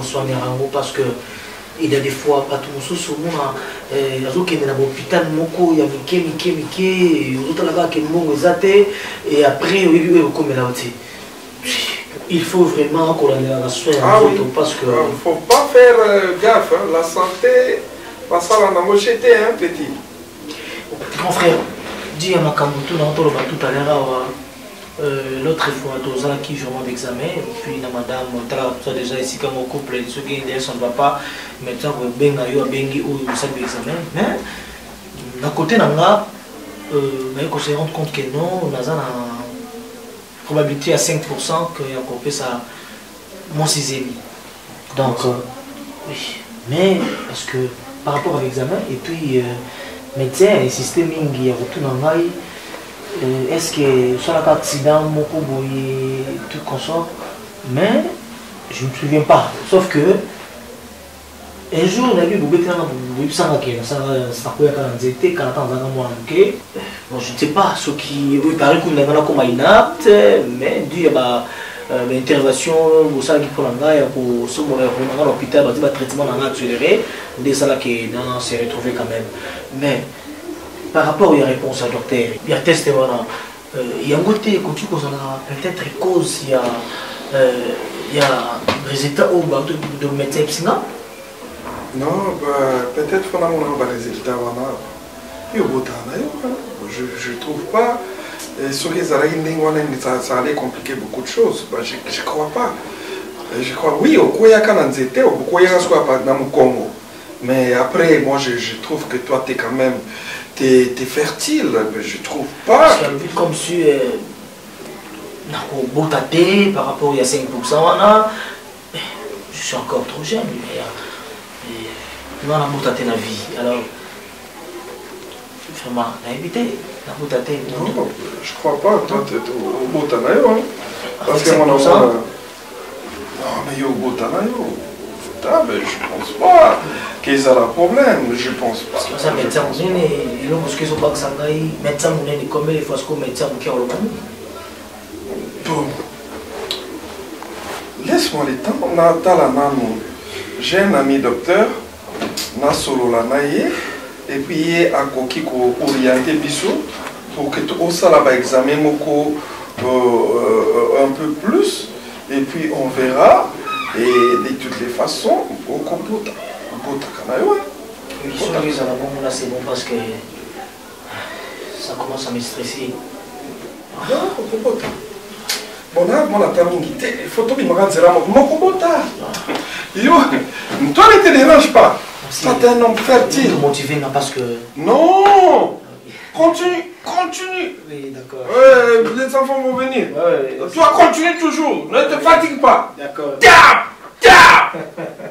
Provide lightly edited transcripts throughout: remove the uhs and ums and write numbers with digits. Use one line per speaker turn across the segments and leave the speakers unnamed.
soigner parce que il y a des fois pas tout le monde il y a qui est dans l'hôpital moko il y a Mickey autres là-bas qui m'ont exaté et après il comme là aussi il faut vraiment qu'on ait la soin parce que
faut pas faire gaffe la santé pas ça la namochete hein petit
grand frère dis à ma camoutou tout à l'heure l'autre fois qui joue d'examen puis la madame soit déjà ici comme au couple ceux qui ont son papa maintenant ben ayo bengi ou ça d'examen mais d'un côté nanga mais qu'on se rend compte que non on a une probabilité à 5% que y a coupé ça mon sixième donc oui mais parce que par rapport à l'examen et puis médecin et système il y a retour dans est-ce que soit un accident, mon tout consort, mais je ne me souviens pas. Sauf que un jour, on a vu que ça bon, je ne sais pas, ce qui paraît qu'on a comme inapte, mais il y a une intervention, vous savez qu'il faut pour l'hôpital, un traitement accéléré, des salles qui s'est retrouvé quand même. Mais par rapport aux réponses à docteur, il y a test il y a un côté quand tu peut-être cause il y a résultat au de médecin psychiatre.
Non, peut-être qu'on a un résultat je trouve pas sur les arènes ça allait compliquer beaucoup de choses. Je crois pas. Je crois oui au Koya Kananzete au Koya soit pas dans le Congo. Mais après moi je trouve que toi tu es quand même t'es fertile, mais je trouve pas.
Parce que comme si par rapport il y a 5%, je suis encore trop jeune, mais on a boutaté la vie. Alors, vraiment, on a évité la boutaté.
Non, je crois pas. Toi, tu es au boutanayo. Parce que mon enfant. Non, mais il y a au boutanayo. Mais je pense pas qu'il y a un problème, je pense pas.
Parce que ça, médecin, il parce qu'ils sont pas que ça aille, médecin, on est combien de fois que médecin, qui a le monde.
Bon. Laisse-moi le temps, on a la maman. J'ai un ami docteur, Nasolo Lanaye, et puis il est à Koki pour orienter Bissot, pour que tu aies un examen un peu plus, et puis on verra. Et de toutes les façons, au computer.
Là c'est bon parce que ça commence à me stresser.
Non, bon, on a terminé. Il faut que tu me rendes mon computer. Toi, ne te dérange pas. Ça t'es un homme fertile.
Motivé, parce que.
Non! Continue.
Oui, d'accord.
Les enfants vont venir.
Ouais.
Toi, continue toujours. Ne te fatigue pas.
D'accord.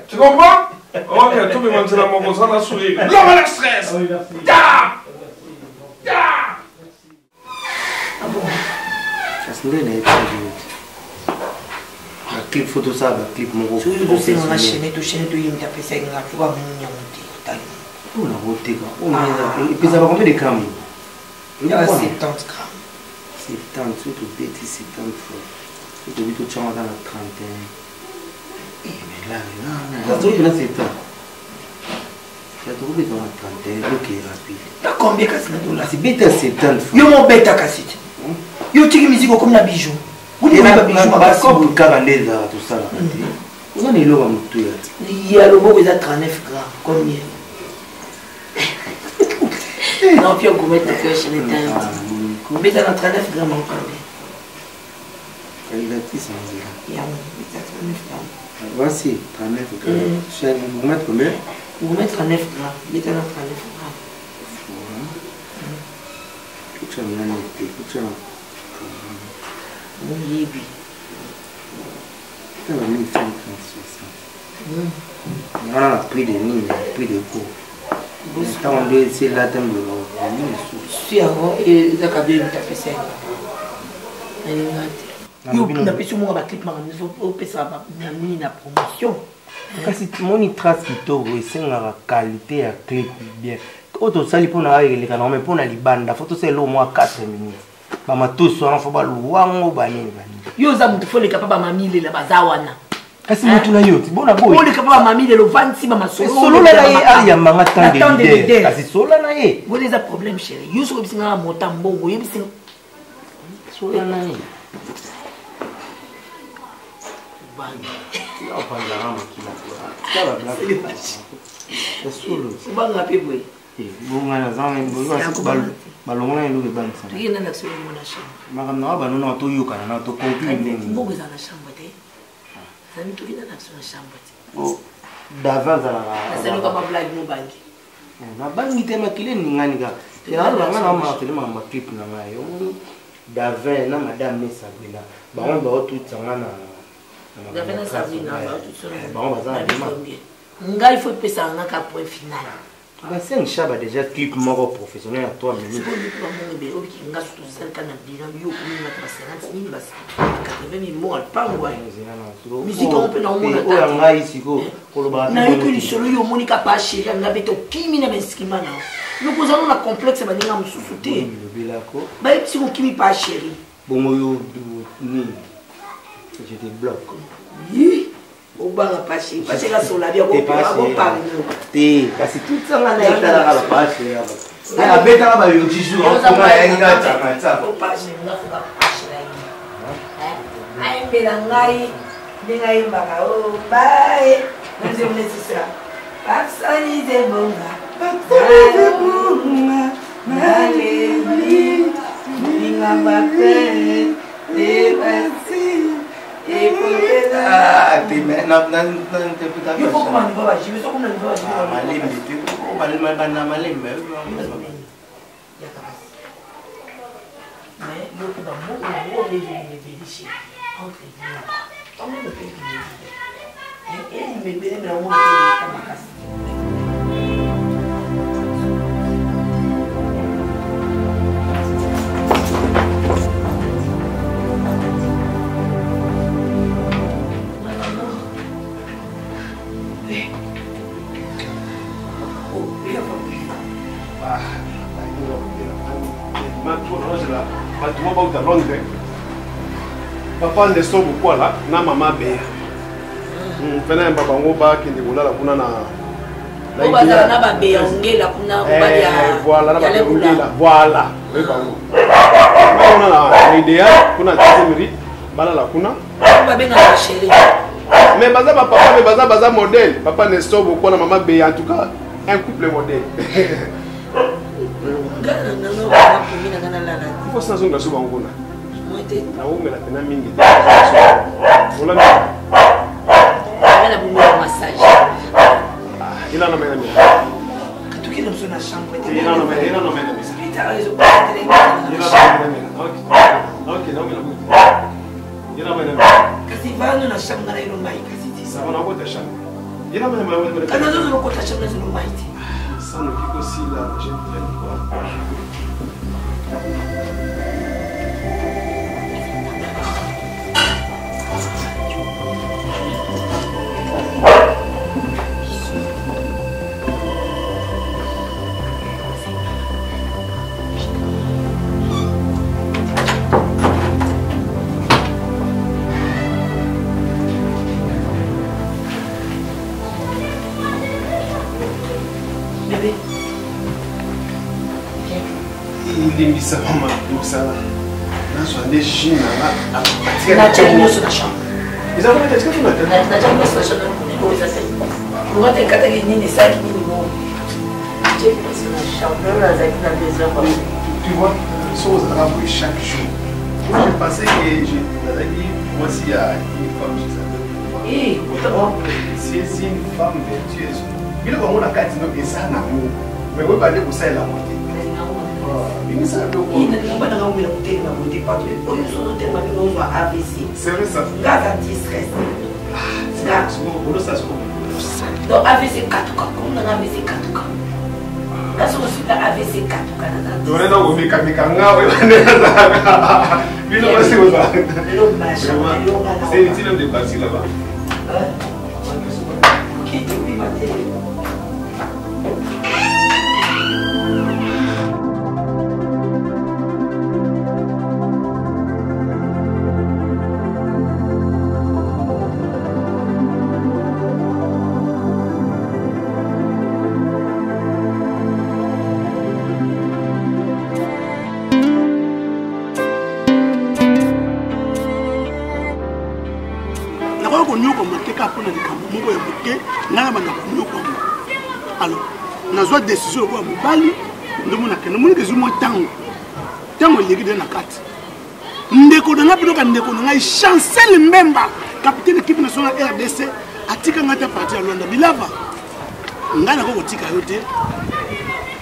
Tu comprends? Ok, tout le monde dit la mon ça, la souris. L'homme a le stress.
Oui, merci.
Ah bon? La clip photo ça, la clip mon gros.
Tu veux que on a chaîné, tu y as fait ça, tu vas m'ignorer.
Oh la beauté quoi. Et puis ça va combien de grammes?
Il y a 70 grammes.
70, surtout bêtise 70 fois. Surtout vite tu changes dans la 31. Eh mais là, ça se trouve là c'est temps. Ça se trouve dans la 31, ok rapide.
T'as combien de là?
C'est bête à 70 fois.
Yo mon bête à cassette. Yo tu musique comme la bijou.
Vous n'avez pas bijou à passer pour le caractère tout ça là. Vous en avez l'eau à me tuer.
Il y a le mot, il a 39 grammes. Combien? Non, puis on commet ta cœur chez les teintes. Combien t'as 39 grammes encore?
Il a dit ça.
Il y a 39 grammes.
Voici, 39 grammes. Vous mettez combien?
Vous mettez 39 grammes. Il est à 39 grammes.
Tu as mis un été, tu as
oui, oui.
Tu as mis 50, 60. On a pris des mines, pris des cours. On doit essayer là de
si avant et ça a bien fait ça. Yo na peso mo ba clip ma au pesa ba na promotion.
Kasi moni trace kitoko esenga qualité ya clip bien. Auto sali pona ayele kana mais pona libanda photo c'est lo mo 4 minutes. Ba matoso en faut ba luwango ba nini ba nini.
Yo za mutu fole kapaba mamile la bazawana.
kasi mutu na yo bona boy
oli kapa mami le vanti ma masolo
solo na ye ali ya manga tant de leader kasi solo na ye
bon les problème chéri yo so bisinga mota mbongo yo bisinga
solo na ye
bangi
ya panda rama kila kwa la blague solo
banga pe boy
bonga na zama mbo balongona elo ke bansa
tuyena na solo mona chambre
makamna ba banona to yokana na to conclure ndenge
mbongo za na chambre te zami tuyena na solo chambre te
oh d'avant za la
selo kama blague mo bangi
na bangi te makile ningani ka ya la ngana ma tele ma trip na ngayo d'avant na madame Sabrina ba on ba tout tsangana
d'avant na Sabrina ba tout solo
ba on ba za
ngai faut pesa na ka point final.
Bah c'est un chaba déjà clip mort professionnel à toi mais
c'est bon du plan mon bébé qui nga tout seul quand on dit yo comme na 50 000 bas 80 000 mots pas ouais musique on peut dans mon
oh nga ici ko koloba
na yo que solo yo monika pas chéri nga beto kimi na beskima na nous posons na complexe ba ninga mususu te
bilako
ba ipsi ko kimi pas chéri
bongo yo ni je te bloque
Obanga pashi parce que sur la vie on parle
te kasi tout ça na etala la pashi ya beta ba yo tiju on ma enga tata
o pashi na fuka pashi la ai mbela ngai ngai mbaka o bye nze mnesisa pasani ze bonga nale ninga bakre de pasi et pour
ah puis maintenant interprétation
il faut comment on va je veux comment on va
malembe tu ko malembe bana malembe
ya kabasi mais yo ko ba mo les bénéficier entre nous on ne peut plus et il me bénéficie vraiment de makasi
batuma bauta Londres papa ndeso bukwala na mama beya pena yamba bango bakende kolala kuna na
obazala na babeya ongela kuna kobalia
voilà na babeya ongela voilà we bango kuna na idea kuna tizimiri balala kuna
babenga na chéri
mais baza ba papa mais baza modèle papa ndeso bukwala mama beya en tout cas un couple modèle il faut s'en souvenir souvent on a on met la peine mingi on a
la boule massage
il a nommé
quand tu es dans une chambre
il a nommé
il a nommé
ok non mais il a nommé
kasi va dans la chambre na ilo mai kasi
ça va na chambre il a nommé
kana zo zo ko ta chambre zo mai
ça nous qui aussi là j'ai fait quoi limbisa mama mosala nazwa nde jus nanga
nyonso na chambre
eza kometa tika kuna te
natia nyonso na chambre eza te ngate ekataki nini esalaki nini mo atie nyonso na chambre oyo azalaki na besoin
tu vois so ozalaka boye chaque jour je pensais que nazalaki mwasi ya une femme c'est une femme vertueuse biloko yango na kati no eza nango mais oyebande kosalela mo te c'est vrai ça.
Donc AVC 4 cas, comme on a AVC 4 cas. Là, c'est aussi AVC 4 cas.
On est dans le mécanicanga, c'est utile de passer là-bas.
ngana banda nyoko alors nazwa décision ko mobali ndomona ke nomoni ke zuma tango legi de na kati ndeko na bino ka ndeko na ngai Chancel Mbemba capitaine équipe nationale RDC atika ngata parti ya Luanda Bilava ngana ko tika yote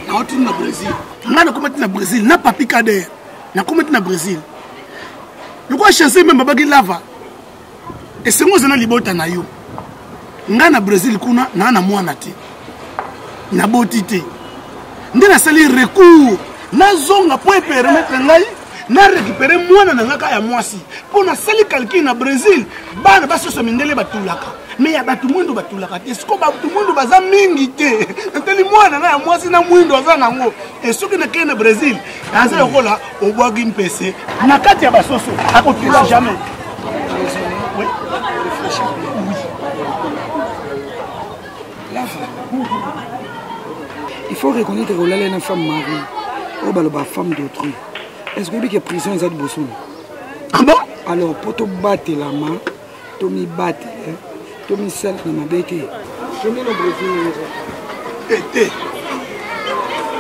na otu na Brésil ngana ko na Brésil na papi Kader na ko na Brésil loko Chancel Mbemba bagi lava et c'est moi zana libota na yo ngana Brésil kuna na mwana te na botité ndena sali recours na zonga pour permettre ngai na récupérer mwana na ngaka ya mwasi pour na sali calcul na Brésil bana baso so mindele batulaka mais ya batu mwindo batulaka te siko batu mwindo baza mingi te nteli mwana na ya mwasi na mwindo aza nango et soki na kena Brésil aza yokola obwagi mpese na kati ya basoso akotula jamais. Oui.
Il faut reconnaître que là, une femme mariée, ou la femme d'autrui. Est-ce que la prison est bossou?
Ah bon?
Alors, pour te battre la main, tu me battre, tu me sers dans ma bête. Je mets le Brésil.
Et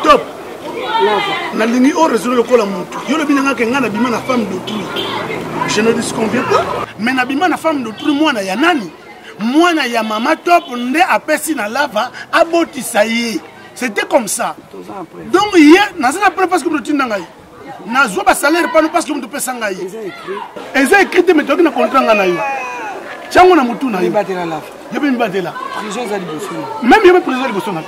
top. Na lingi o résoudre le kola mutu. Yo le binanga ke ngana bima na femme d'autrui. Je ne disconviens pas. Mais na bima na femme d'autrui mwana ya nani? Mwana ya mama top nde apesi na lava aboti saye. C'était comme ça. Donc hier, na preuve parce que vous tinda ngai. Na zo ba salaire pas parce que vous pesa ngai. Eza écrit mais to na contrat ngana yo. Chango na mutu na yo. Je vais me battre là.
Prison za liboso.
Même il y a prison liboso na.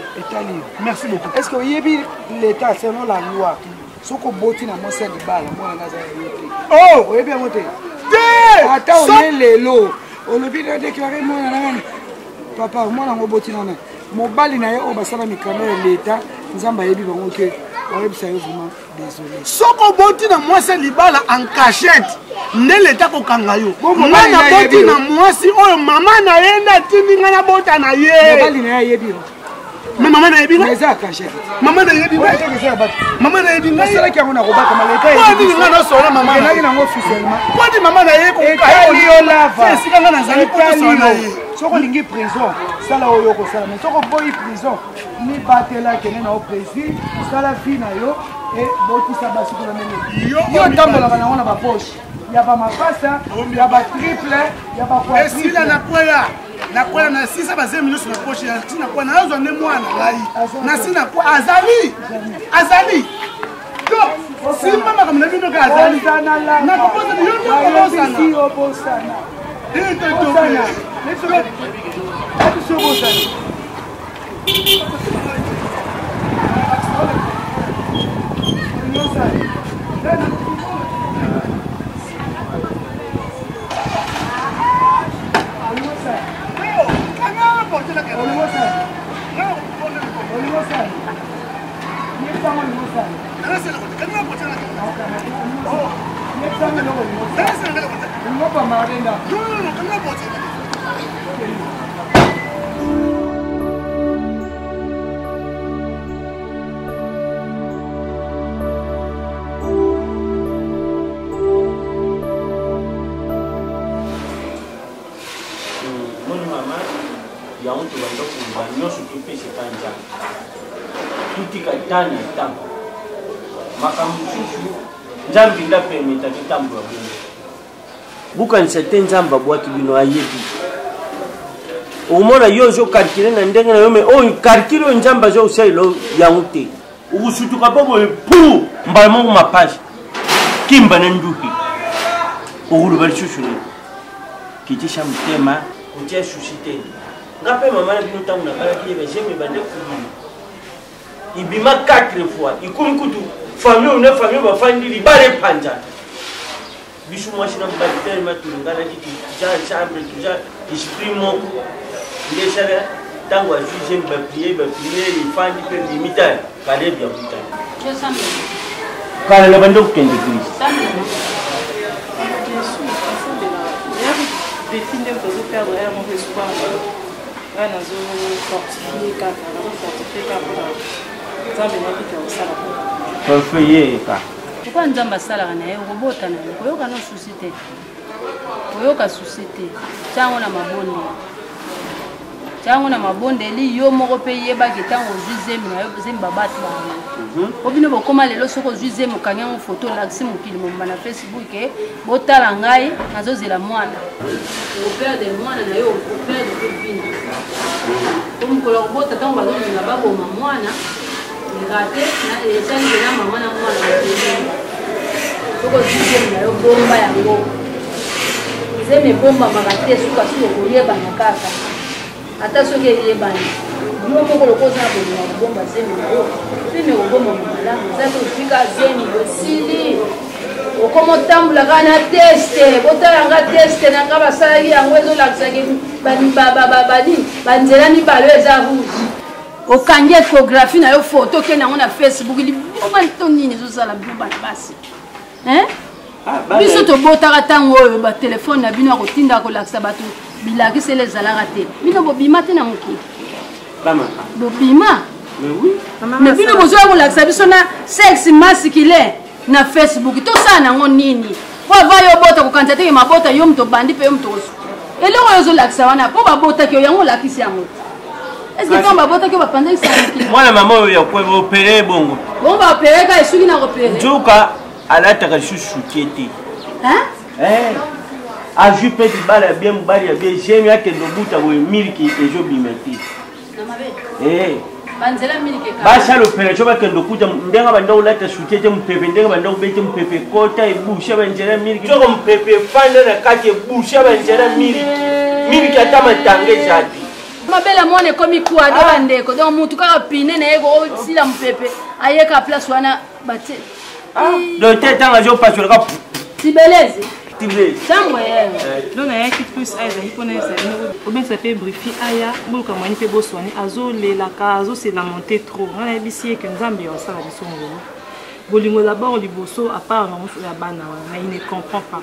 Merci beaucoup.
Est-ce que yebi l'état selon la loi soko boti na mosa di bala mwana ngaza yote. Oh, yebi amote. Ata on lelo. On le vient de déclarer mwana nani. Papa mwana ngo boti na nani. Mobali na ye o basala mikamera l'état nzamba yebi bango ke oyebisa yo vraiment désolé.
Soko boti na mwasi libala en cachette nde l'état ko kanga yo. Mwana boti na mwasi oyo mama na yenda tindi ngana bota na ye.
Mobali na ye yebi.
Mais maman na yebi.
Mais ça cachette.
Maman na yebi. Maman na yebi.
Mais c'est qui a on a robaka maleka.
Quoi dit ngana solo maman na
ye na officiellement.
Quoi dit maman na ye ko
ka yo lava.
C'est sika ngana zali ko solo na ye.
Soko lingi prison sala oyo ko sala mais soko boy prison ni batela kene na oprési sala fi na yo et boti sa basi ko na mene yo tambola bana ona ba poche ya ba mapasa ya ba triple ya ba quadruple
et si la na kwela na sisa ba 5 minutes na poche ya tina kwa na zo ne mwana lai na sina kwa azali to si mama kama na bindo ka azali na kopoza ni yo posana
Nzambinga permeta kitambwa bino. Bukan certain nzamba bwaki bino ayebi. Umona yozo calculer na ndenge na yome o calculer nzamba zo uselo yaute. Ubusutuka bobo pu mbalmo ma page. Kimba na nduki. Ugulu balishushu. Kitisha mtema, kutia susite. Ngape mama na bino tamu na kala kiye jeme bande kumini. Ibima 4 fois, ikumi kutu famille ou ne famille va faire des barres panja. Bichou moi je n'ai pas de terme tout le gars qui chambre déjà exprime mon déjà tant que je j'aime prier les fans qui peuvent limiter caler bien putain. Je sens quand le bando qui est église.
Définir que vous perdre mon espoir. Ouais dans un fortifié car fortifié car pourquoi nzamba sala na ye robota na koyoka no société koyoka société tango na maboni
tango na mabondeli yo moko pe yeba ke tango ozwi na yo zemba batu bango obino bokoma lelo soko ozwi zemo kanyango photo lakisi mokili momba na Facebook ke botala ngai nazozela mwana operde mwana na yo operde pe bino komukolo kobota tango bazonga baboma mwana rate na esali na mama na mwana soko ozwi zemo na yo bomba yango zeme bomba makate suka suko koyebana kaka ata soki eyebani bino moko lokoza na bolima kobomba zemi na yo pime kobomba malamu eza tofika zemi osili okoma otambola kaka na teste botalanga teste nanga basalaki yango ezolakisaki banzela mibale eza rouge okangi échographie na yo photo okende yango na Facebook liboma to nini ezosala bino bana basi biso tobotaka ntango oyo batelefone na bino akotinda kolakisa bato bilakisele ezalaka te bino bobima te na mokili bobima me bino bozoya kolakisa biso na sexe masculin na Facebook tosala nango nini po ava yo bota kokanisa teke mabota yo moto bandi mpe yo moto kosu eloko oyo ozolakisa wana mpo babotaki yo yango olakisi yango eske ntango babotaki yo bapandakisa mokili
mwana mama oyo yaopere bongo
bongo baopere ka esuki na kopere
nzoka alataka lisusu te azwi mpe libala ya bien mobali ya bien jemi akende obuta boye miliki ezobima te basala opération bakende okuta ndenge banda kolata sutie te mopepe ndenge banda kobete mopepe kota ebusha banzela miliki soko mopepe efanda na kati ebusha banzela miliki ata matanga eza te
mabela mwana ekomi kuwa do bandeko donc mutu kaka pine na ye kosila mopepe ayeka place wana batie
donc te ntango azopasolaka
tibelezi
ntango donc nayaki plus azali mpona ezali obengisa mpe brifi aya mboluka mwani mpe boswani azolelaka azosela monte trop nga nayebisi eke nzambe osala biso ngolo bolingo d'abord liboso apart nango ya bana wana na il ne comprend pas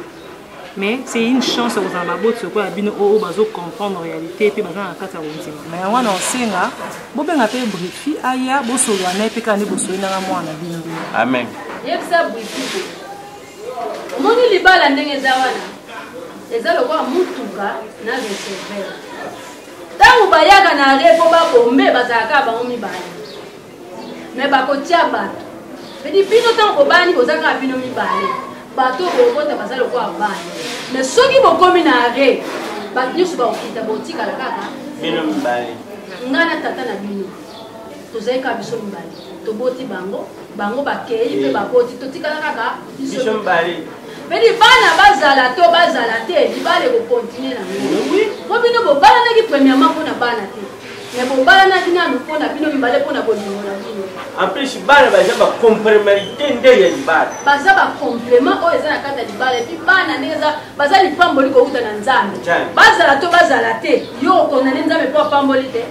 mais c'est une chance kozala baboti okoya bino oyo bazocomprendre réalité mpe baza na kati ya bondima na yango wana osenga bobenga mpe brifi aya bosolola naye mpe kaka nde bosoli nanga mwana bino
amen
yebisa brifi omoni libala ndenge eza wana eza lokola mutuka na reserver ntango bayaka na re mpo babombe bazalaka bango mibale me bakotia bato pedi bino ntango bobani boza kaka bino mibale bato bokota baza lokola bana me soki bokomi na re bato nyonso bakokita botikala kaka
bino mibale
ngai na tata na bino tozali kaka biso mibale toboti bango bakei mpe baboti totikala kaka biso
mibale
pedi bana bazala to bazala te libala ekokontinue nango po bino bobalanaki premièrement mpona bana te me bobalanaki nanu mpona bino mibale mpona bolingo na bino
en plus bana baza bacomplémentarité nde ya libala
baza bacomplément oyo eza na kati ya libala epuis bana ndenge eza baza lipamboli kouta na nzambe bazala to bazala te yo okondane nzambe mpo apamboli te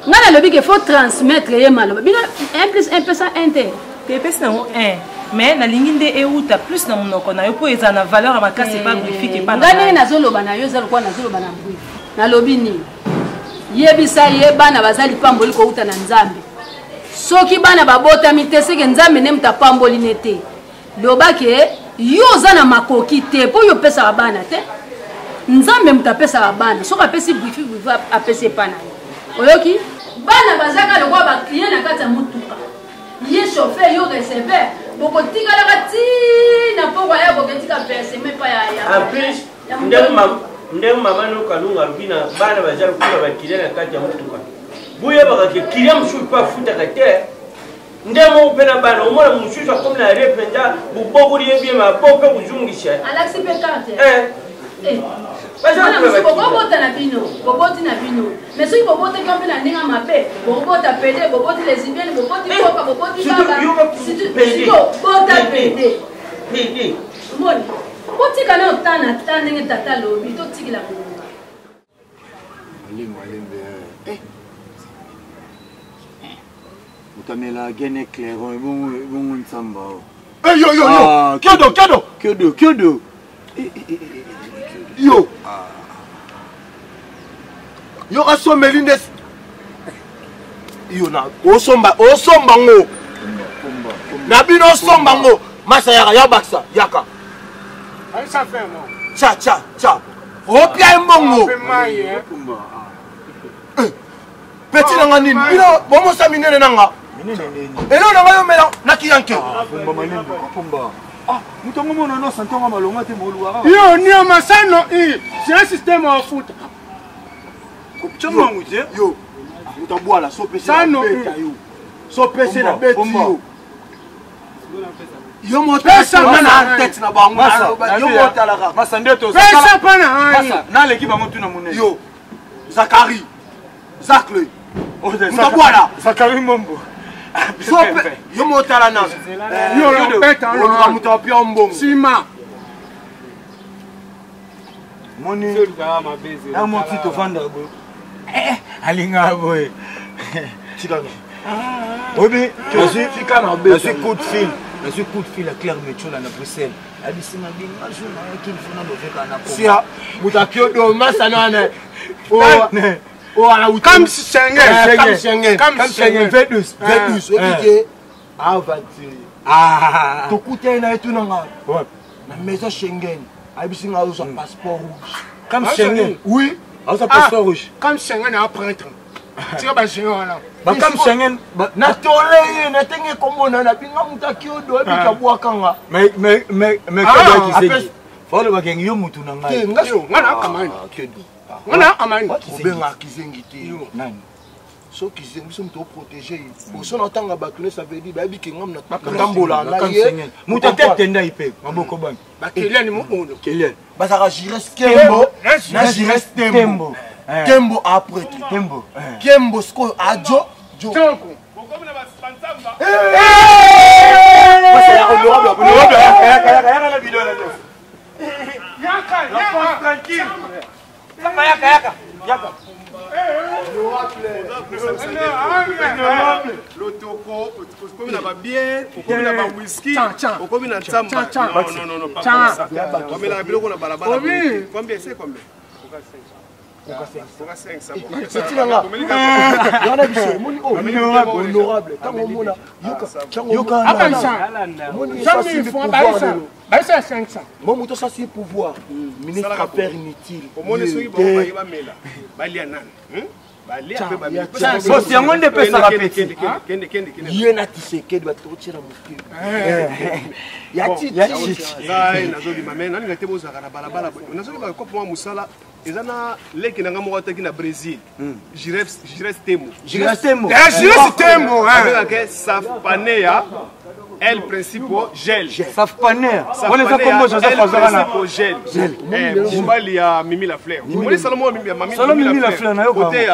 ngai nalobi ke faut transmettre ye maloba bino 1 plus 1 pesa 1 te
tepesi nango 1 mais nalingi nde euta plus na monoko na yo mpo eza na valeur ya makasi epa brifique epa
ngai ndenge nazoloba na yo eza lokola nazoloba na brifi nalobi nini yebisa ye bana baza lipamboli kouta na nzambe soki bana babotami te seke nzambe nde moto apamboli ne te loba ke yo oza na makoki te mpo yo opesaka bana te nzambe moto apesaka bana soki apesi brifi apesi epa na ye oyoki bana bazaka lokola baklie na kati ya motuka ye chauffeur yo receveur bokotikalaka ntina mpo aya boketika versement mpa ya
en plus ndenge mama nokalunga alobi na bana baza lokola bakilia na kati ya motuka boyebaka ke kilia mosusu mpo afutaka te nde moko mpe na bana omona mosusu akomi na re mpenza bobokoli ye bie mabo mpe kozungisa
alakisi mpe karte bokobota na bino boboti na bino mais soki bobotaki mpe na ndenge mabe bokobota pede boboti lesbienne boboti koka boboti babota pede moni botika na otana ta ndenge tata lobi totikila kolonga
utamela gene clairon ebongo ntsamba kyodo
yo asomeli nde yo na osomba ngo na bino osomba ngo masa yaka ya baksa yaka cha
Oh, Pierre Mbongo. Petit nanga nini? Bino, bomo sa minene nanga. Et non, nanga yo mela, naki yanke.
Yo, Nia Masano, c'est un système en foot.
Yo, utaboa la sope c'est la bête yo. Sope c'est la bête yo. Yo monta ça na tête na bango. Yo monta la ga.
Fais ça pas na.
Na l'équipe bango tuna monene.
Yo. Zakari. Zakle. Utaboa la.
Zakari Mombo.
Sope. Yo monta la na.
Yo la bête en
lo muta pia mbongo.
Sima.
Moni. Na mon petit vendre bo. Alinga boy.
Chikano.
Obi, je suis coup de fil. Je suis coup de fil à Claire Métio à Bruxelles. Abissima bin, un jour qu'il faut na boveka na ko.
Sia, mutakio do masana na. Oh ala
Comme Schengen.
Comme Schengen. Vedus. Obike.
Ah.
To kuta na etu nanga. Na maison Schengen. Abisinga usa passeport rouge.
Comme Schengen.
Oui.
Usa passeport rouge.
Comme Schengen a prêtre. Tu vas Schengen là.
Ba comme Schengen.
Na tole na tenge komona na binga mutakio do ebika bwakanga.
Mais quoi qui c'est? Faut le bakengi yo mutu nanga.
Ngayo, ngana kamani. Ngana amani.
Obenga kizengi te.
Nani?
So kizengi so mto protéger. Boso na tanga bakune ça veut dire ba biki ngam na tambola na ye.
Muta tete nda ipe. Maboko bang.
Ba Kylian mu ono.
Kylian.
Basaka Jires Kembo. Na Jires Tembo. Kembo après.
Tembo.
Kembo sko ajo. Jo.
Toko.
Honorable. Ça c'est pouvoir. Ministre affaires inutiles.
Boss yango nde pesa rapeti.
Yena tiseke ba totira mukiri. Ya titi.
Ngai nazoli mamena nani ngate bozaka na balabala. Nazoli ba ko pour musala ezana leki nanga mo wataki na Brésil. Jires Tembo.
Jires Tembo.
Jires Tembo
avec Safpanea El Principio Gel.
Safpanea. On les a comme Joseph Fazarana.
Gel. Mumbali ya Mimi la Fleur. Mimi Salomon Mimi la Fleur
na yo
côté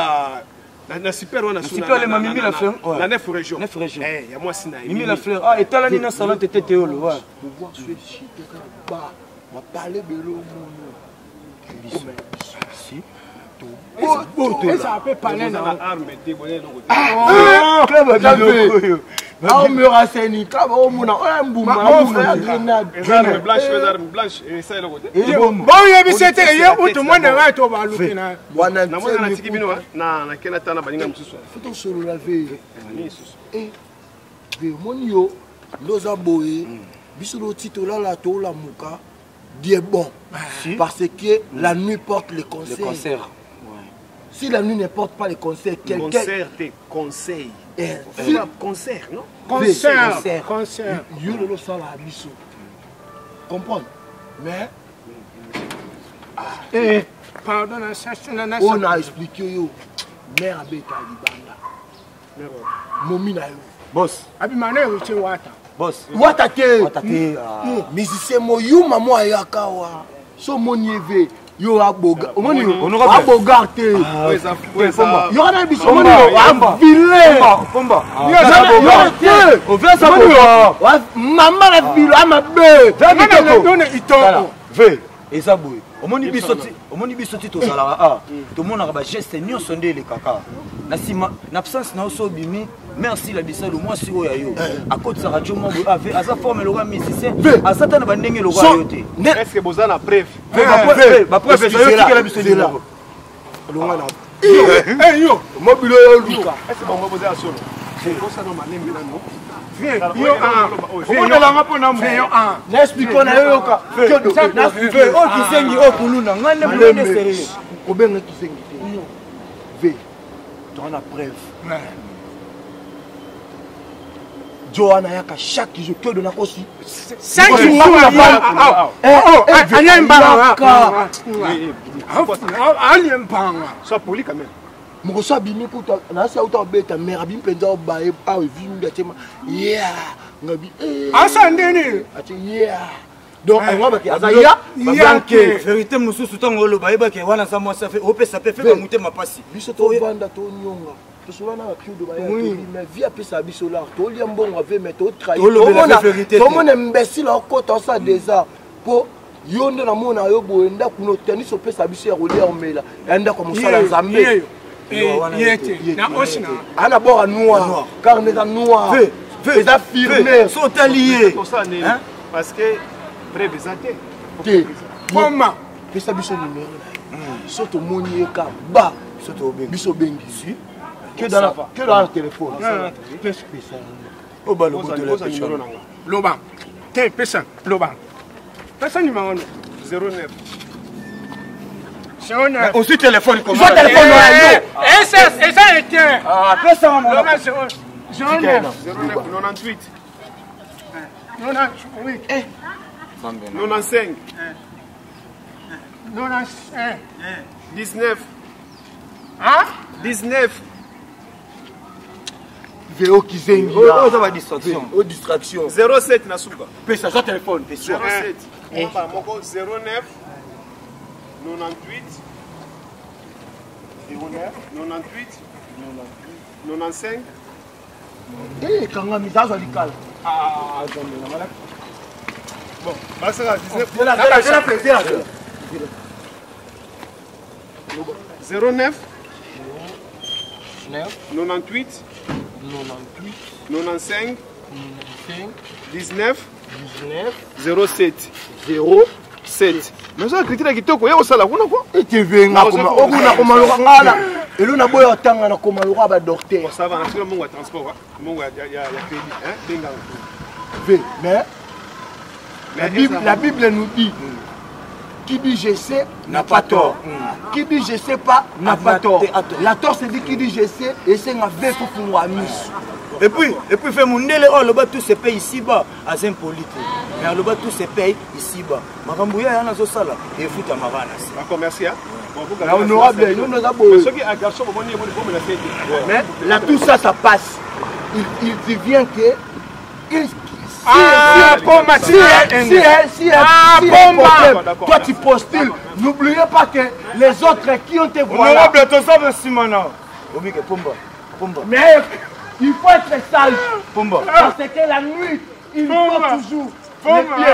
na super wana suna.
Super le Mimi la Fleur.
Na 9 régions.
9 régions.
Ya moi sina.
Mimi la Fleur. Ah, et talani na salon tete teolo. Ouais.
Pouvoir suer chité ba. On va parler belo mono. Si.
Ça peut parler dans
arme te bonne logo.
Ah, club ah, me raseni, club au mona, mbouma, grenade.
Arme blanche, et ça le côté.
Bon, il y a c'était hier où tout le monde est to ba lukina.
Wana na mwana na tikibino na kena tana balinga msusu.
Faut solo la veille. Eh. Ve monio, loza boé, bisolo titola la to la muka. Bien bon. Parce que la nuit porte les concerts. Si la nuit ne porte pas les concerts, quelqu'un...
Concert, tes conseils. Concert, non?
Concert.
Yo le sala abisso. Comprends? Mais...
Pardon,
on a expliqué yo. Mère abeta libanda. Momi na yo.
Boss.
Abi mané uche wata.
Boss.
Wata te. Musicien mo yo maman ayaka wa. So monieve. Yo aboga. Omoni yo. Aboga te. Yo na biso omoni yo. Abile.
Pomba.
Yo na te.
On veut ça pour
maman la ville ama be.
Ve. Eza boy. Omoni bisoti to zala ah. To mona ba geste nyonso nde le kaka. Na sima na absence na oso bimi. Merci la bisalo moi si oya yo. À côté de radio mo ave asa forme le musicien. Asa na bandenge le roi yote.
Est-ce que bozana preuve?
Ba preuve ça yo tikela bisolo là.
Longa na. Yo, mobile yo luka.
Est-ce que bon boza solo?
Johanna yaka chaque jour que de na kosi
5 jours
sois poli quand même.
Mokoso abimi kuta na sa uta beta mère abimi penza obaye a vimbi atema yeah ngabi
asa ndeni
ati yeah donc ngaba ki azaya
yanke vérité mususu tango lo baye ba ke wana sa moi ça fait opesa pe fait mute mapasi
biso to vanda to nyonga to sola na piu do baye mais via pesa biso là to lia mbongo ave mais to trahir to mona imbécile okota ça déjà po yonde na mona yo boenda kuno tennis opesa biso ya kolia omela enda kwa musala nzambe
na osina
ana bora noir car les noirs les affirmés
sont alliés
parce que prévisaté
comment pesa biso numéro soto moni ka ba soto biso bengi si que dans le téléphone pesa o ba le téléphone
loba te pesa loba pesa numéro 09
aussi téléphone comment
ça téléphone et ça était
pesa mon
09
98
oui
95 19 19
Véo qui zengi
oh ça va distraction
oh distraction
07 nasuka
pesa ça téléphone pesa
07 moko 09 98 09 98 95
eh kanga mizazo alikala
bon bah ça va 19 09 98 95 19 07 07 mais ça critique kitoko ya osala kuna quoi
etevenga koma okuna koma lokangala eluna boyo tanga na koma lokwa ba docteur
ça va na mongo ya transport mongo ya crédit hein benga
mais la Bible nous dit qui dit je sais n'a pas tort. Qui dit je sais pas n'a pas tort. La tort c'est dit qui dit je sais et c'est un vrai pour moi mis.
Et puis fait mon ndele oh le bas tout se paye ici bas à Saint-Polite. Mais le bas tout se paye ici bas. Makambuya yana zo sala et fout à mavana.
D'accord merci hein.
La honorable nous nous avons
ceux qui a garçon bon niveau de la fête.
Mais là tout ça passe. Il vient que toi tu postules, n'oubliez pas que les autres qui ont été voilà. Mais il faut être sage. Parce que la nuit, il faut toujours jamais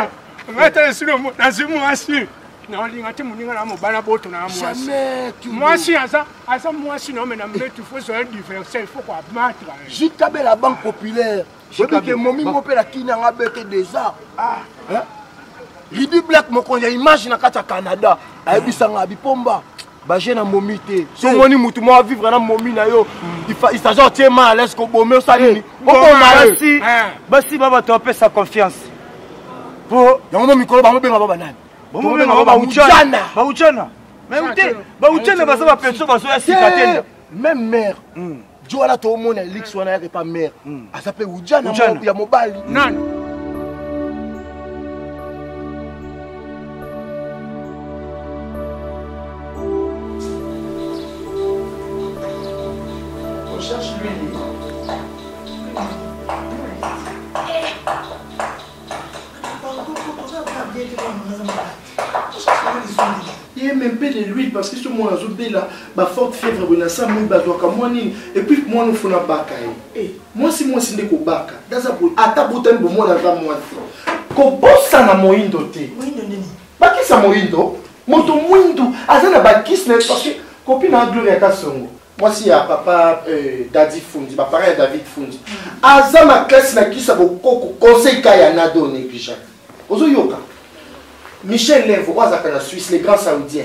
jusqu'à la banque populaire. Je dis que mon mimo peut la kinanga bête déjà. Il dit black mon konja image na kata Canada. Aibisanga bipomba. Ba jeune momité. So moni mutu mo vivre na momi na yo. Il s'agit de mal à l'aise ko bomé salini.
Merci. Basi baba to pe sa confiance.
Po yango mikolo ba mo benga baba nani.
Bon benga baba uchana. Ba uchana. Mais ute, ba uchana ba sa pension ba so ya sikatenda.
Même mère. Joala to mona lix wana yake pa mère. Asape ujana ya mobali.
Nani?
Cherche lui.
Il y a même pas de l'huile parce que ce moi là, ma forte fièvre bonne ça moi bazo ka moi ni et puis moi nous fona baka eh moi si ndeko baka daza pour ata botan bo moi na moi ko bossa na moindo te moindo nini bakisa moindo moto moindo azana bakisne parce que copine en gloire ta songo moi si ya papa Daddy Fundi ba parent David Fundi azama classe na kisa ko conseil kaya na donné déjà ozo yoka Michel Levo, en Suisse, les grands saoudiens.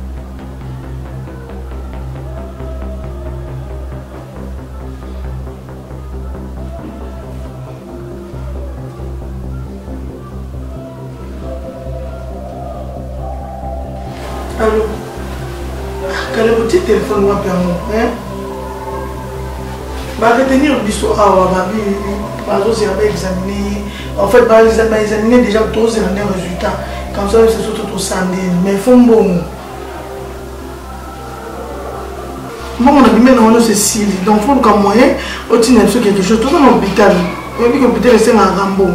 Allô? Quel est votre téléphone ou un permis? Va retenir l'histoire à examiner. En fait, va examiner déjà tous les résultats. Comme ça, c'est surtout tout samedi. Mais il faut bon. Moi, on a dit maintenant, c'est Sylvie. Donc, il faut qu'un moyen, au final, c'est quelque chose. Tout dans l'hôpital. On dit que l'hôpital, c'est un Rambo.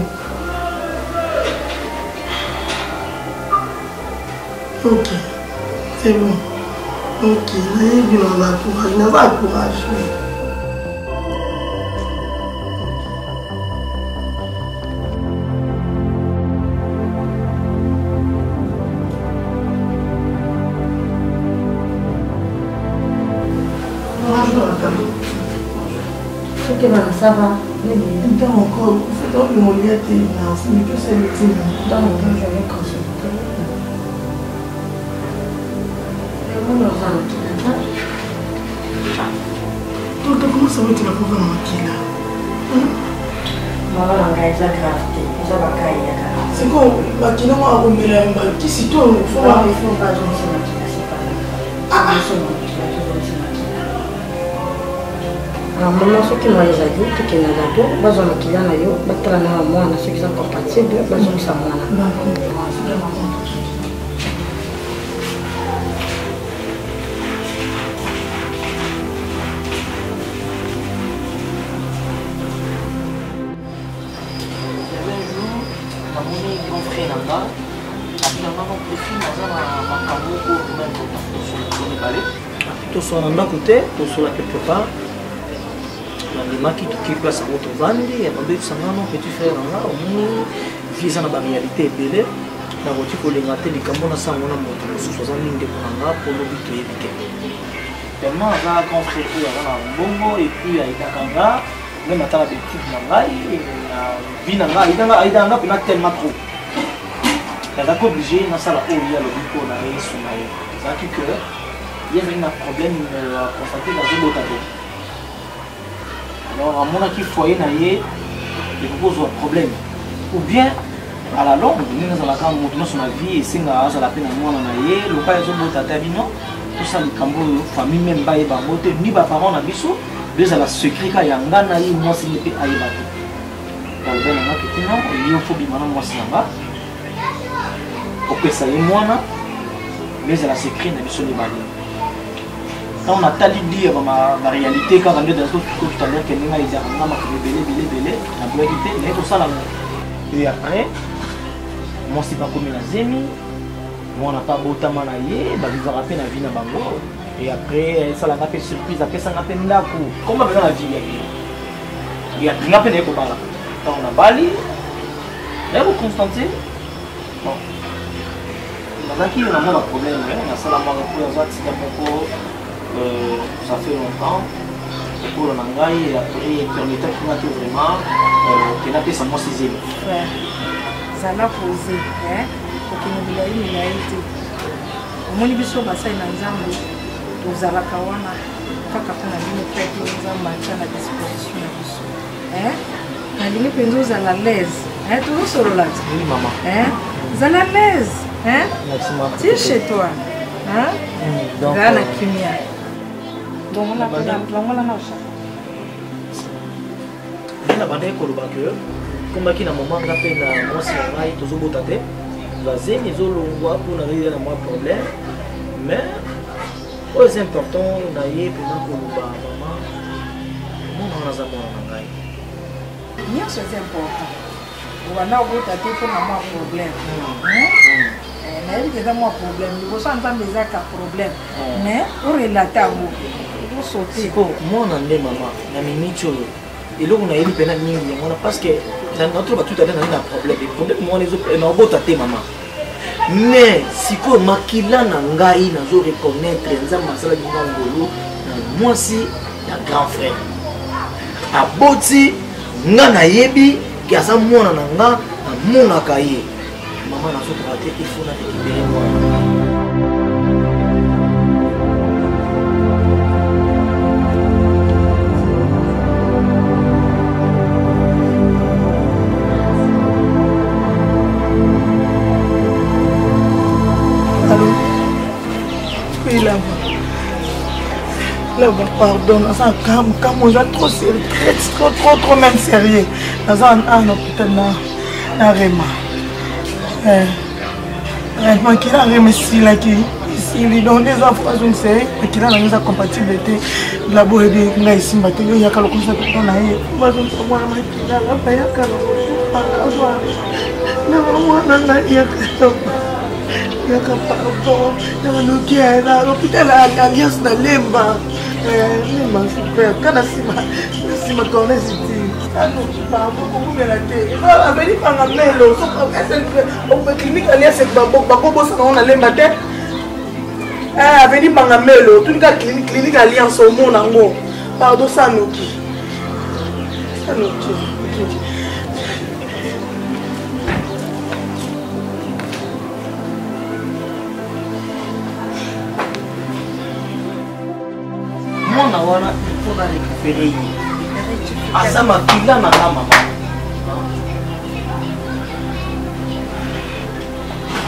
Ok. C'est bon. Ok. Il n'a pas de courage.
Ça va.
Encore, c'est dans le moyen de mais que c'est le film.
Dans le temps, je vais consulter.
Comment ça va être la pauvre Makila? C'est quoi Makila m'a remis la main? Qui s'y tourne? Il faut pas
alors maman soki moi ezali tokenda na to bazwa makila na yo batala na mwana soki eza compatible bazongisa mwana.
Soit on a côté, soit quelque part. Les maquis qui place à votre vente, il y a un petit frère là, visa na réalité belé, na voiture pour les rater les camions na sang on a monté sur 60 lignes de pranga pour le but de éviter. Tellement on a construit un bongo et puis à Itakanga, même à la bêtise nangai, vinanga, idanga puis na tellement trop. Il a obligé na sala où il y a le bico na sur na yo. Ça qui que il y avait un problème à constater dans le botato. Alors, à mon avis, foyer naïe, il pose un problème. Ou bien, à la longue, nous allons monter sur la vie et c'est la peine à moi naïe, le père est un botato, tout ça, les cambo, famille même, ni les parents na biso, deux à la secret, il y a un gars naïe, moi c'est le pays à y battre. Dans le bien, il y a un phobie, maintenant, moi c'est là-bas. Pour que ça y est, moi, mais à la secret, na biso les balles. On a tali dit ma réalité quand on est dans tout à l'heure qu'elle n'a pas belé la vérité mais tout ça là et après moi c'est pas comme la zemi moi on n'a pas beau tamanaye bah ils ont rappelé la vie na bango et après ça l'a fait surprise après ça n'a pas ndaku comment dans la vie il y a n'a pas neko bala on a bali là vous Constantin bon on a qui on a moins de problème on a ça la moi pour les autres ça fait longtemps pour le Nangai et après permettant qu'on a tout vraiment qu'il a fait sa moi sixième.
Ça l'a posé, pour qu'il nous ait une réalité. Au moins, il y a un exemple aux Arakawana, quand on a vu le fait qu'ils ont marché à la disposition de l'issue. On a dit que nous sommes à l'aise. Toujours sur le lac.
Oui, maman.
Vous êtes à l'aise.
Merci, maman.
Tu es chez toi.
Donc,
la kimia. Donc, on a pas de
na bande koloba que comme qui na moment nga pe na moi c'est ngai tozo botate bazemi ezolongwa pour na rire na moi problème mais c'est important na ye pe na koloba maman mon na za mwana ngai
bien c'est important on a botate pour na moi problème mais il y a moi problème il faut sans des actes problème mais on relate à vous il faut sauter
pour moi na ndé maman na minute et là on a eu peine parce que notre tout à l'heure on a un problème le problème moi les autres na botate maman mais si ko makila na ngai na zo reconnaître nzamba sala dinga ngolo na moi si ya grand frère aboti nga na yebi ki asa mwana na nga na mona kaye maman na zo traiter il faut na récupérer moi.
pardon, quand on est trop sérieux, trop même sérieux. Dans un hôpital, na Rema. Vraiment, qui a Rema ici, là, qui il donne des enfants, je ne sais, et qui a la compatibilité. Là-bas, il y a ici, il y a quelque chose qui est là. Moi, je ne sais pas, il y a quelque chose. Yaka pardon, yaka na l'hôpital Alliance na Lemba. Lemba super. Kana sima tourner city. Ano pardon, comment la tête. Ah, aveli panga melo. On peut clinique Alliance bako bossa na Lemba te. Ah, aveli panga melo. Tout cas clinique Alliance au monde ngo. Pardon ça noki. Ça noki.
Mwana wana mpona récupérer ye aza makila na nga mama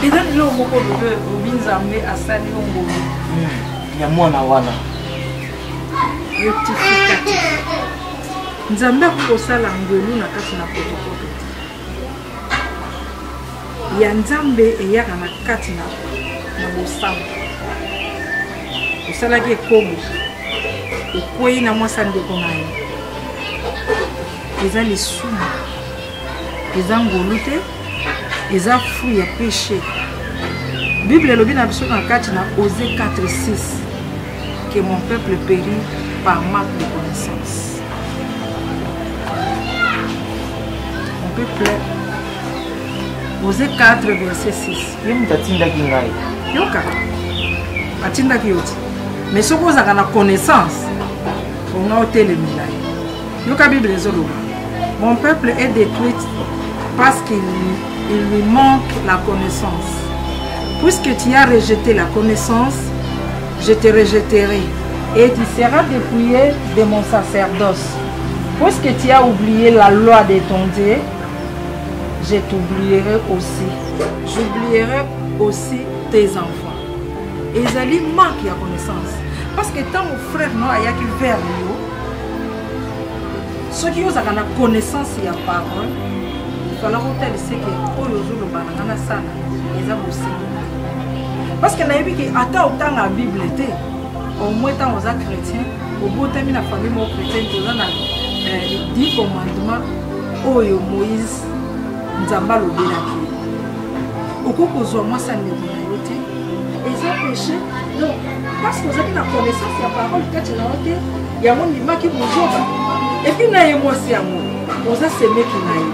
eza lelo moko lobe obi nzambe asali yo ngolu
ya mwana wana
rectificatif nzambe akokosala ngolu na kati na potopoto ya nzambe eyaka na kati na bosango osalaki ekomo okwei na mwasa ndeko na ye eza lisumu eza ngolu te eza fruit ya péché. Bible elobi na biso na kati na Osée 4:6 que mon peuple périt par manque de connaissance. Mon peuple, Osée 4 verset 6. Yoka atindaki yoti mais ce qu'on a la connaissance on a ôté le milai. Yoka Bible ezoloba mon peuple est détruit parce qu'il lui manque la connaissance. Puisque tu as rejeté la connaissance, je te rejetterai et tu seras dépouillé de mon sacerdoce. Puisque tu as oublié la loi de ton Dieu, je t'oublierai aussi. J'oublierai aussi tes enfants. Et ils allaient manquer la connaissance. Parce que tant mon frère non a qui vers nous, ceux qui ont la connaissance et la parole, il faut leur dire que le banana sana les a aussi. Parce que naïbi que ata autant la Bible était au moins tant aux chrétiens au bout de la famille mon chrétien tout ça 10 commandements oyo Moïse nzamba lobelaki okokozwa moi ça ne yote et ça péché donc parce que vous avez la connaissance de la parole que tu l'as dit il y a mon lima qui bonjour et puis na moi c'est amour on a semé qui naï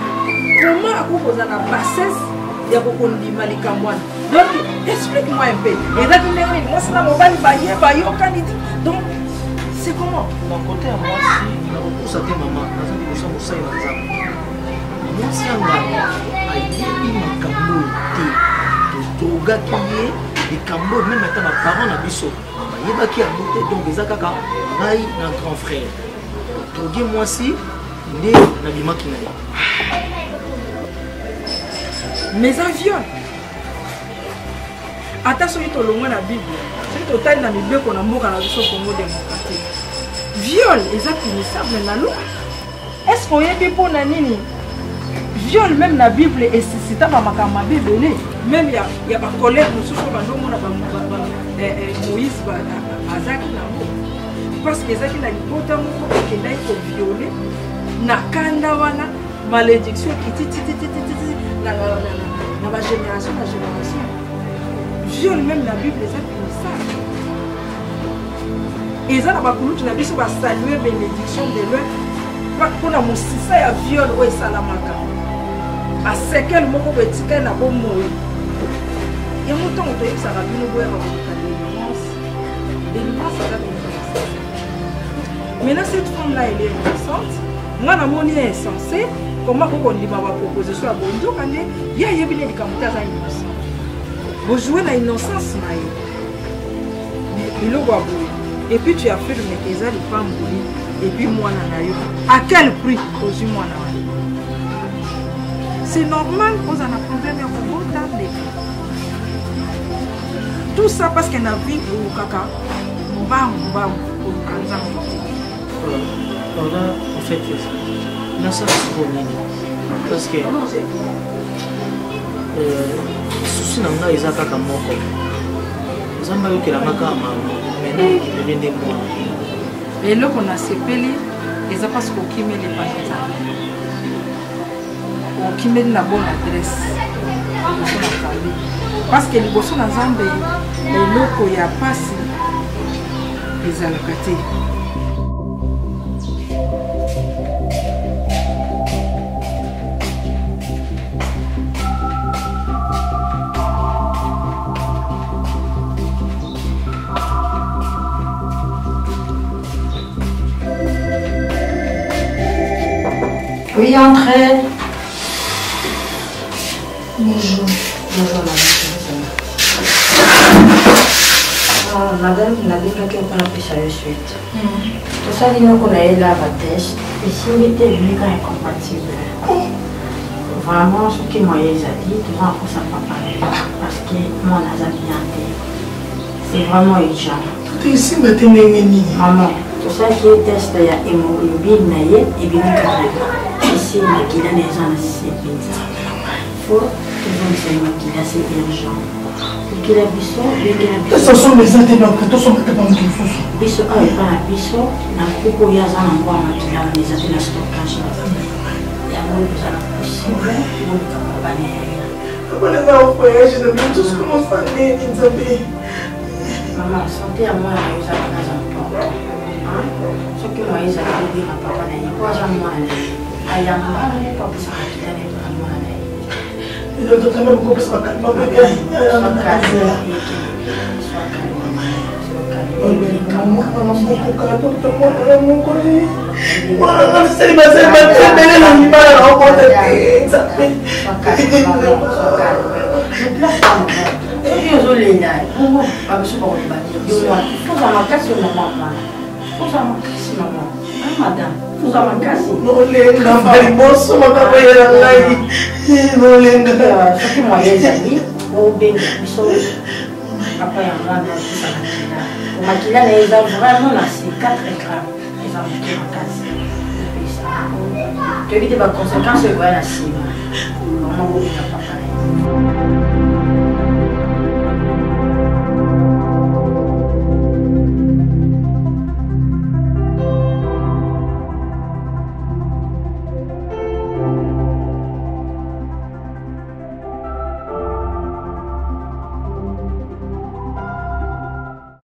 comment akokoza la bassesse ya kokondima likamwana. Donc explique-moi un peu. Et là moi c'est mon bali baye donc c'est comment
mon côté à moi si na kokusa te maman nazali kosa mosai na nzambe moi si anga ayebi makambo te togaki ye likambo même ata na parents na biso bayebaki yango te donc eza kaka ngai na grand frère togi moi si nde nabimaki na ye
mes avions. Attention, il y a la Bible. C'est total dans les deux qu'on a mort à la Congo démocratique. Viol, ils sont punissables dans la loi. Est-ce qu'on y a des pour Nanini? Viol, même la Bible, et c'est pas ma Bible. Même il y a pas colère, nous sommes Moïse, Azak, parce que Zaki n'a pas de violé, n'a kandawana, malédiction qui dans la génération, viol même la Bible est punissable. Et ça n'a pas voulu que la Bible va saluer bénédiction de l'œuvre. Pas qu'on a mon sisa ya viol ou salamaka. À ce qu'elle m'a dit qu'elle n'a pas mourir. Il y a longtemps que ça va venir voir la délivrance. Délivrance, ça va venir. Maintenant cette femme là elle est innocente. Moi la monnaie est insensée. Comment on dit ma proposition à Bondo quand il y a bien des commentaires à innocent. Vous jouez la innocence il et puis tu affirmes que les femmes mourir et puis moi nanayo. À quel prix aux moi nanayo? C'est normal qu'on en a problème au bon temps. Tout ça parce qu'on a vu au caca. Bam bam.
Alors là, en fait, là, ça c'est pour nous. Parce que souci n'a pas été comme moi. Ils ont eu que la maca maintenant, il vient de moi.
Et là, on a sepelé, ils ont pas ce qu'on met les pages. On met la bonne adresse. Parce que les boissons dans Zambie, les locaux, il n'y a pas si les allocatés.
Oui, entrez. Bonjour. Bonjour, madame. Madame, n'a pas qu'elle pas appris ça de suite. Tout ça, il nous connaît là, la test. Et si on était lui quand incompatible, vraiment, ce qui m'a dit, tout ça, ça ne va pas parler. Parce que moi, on a bien dit. C'est vraiment urgent.
Tout ici, maman.
Tout ça qui est test, il y a hémoglobine, et bien, ici, il y a des gens qui il faut que c'est urgent. Qu'il a biso,
ce sont les anténants, tous sont pas de
biso, pas la biso, na coupe il y a un endroit qui a les anténants stockage. Il y a beaucoup de possible, beaucoup de campagne.
Comment les gens voyagent, je ne tous comment ça n'est,
maman, santé à moi, il y a des enfants. Ce que moi, ils ont dit à papa, il y a quoi à moi, il y a un mal, il n'y a pas de ça, il y a un mal.
Il y a d'autres même groupes qui sont calmes.
Madame, vous avez un casse.
Non, les gens sont pas
ce qui m'a les amis, au béni, ils sont après un mois de ça. Au maquillage, ils ont vraiment lassé 4 grammes. Ils ont mis en casse. Tu évites les conséquences, voilà, si. Vraiment, vous n'avez pas parlé.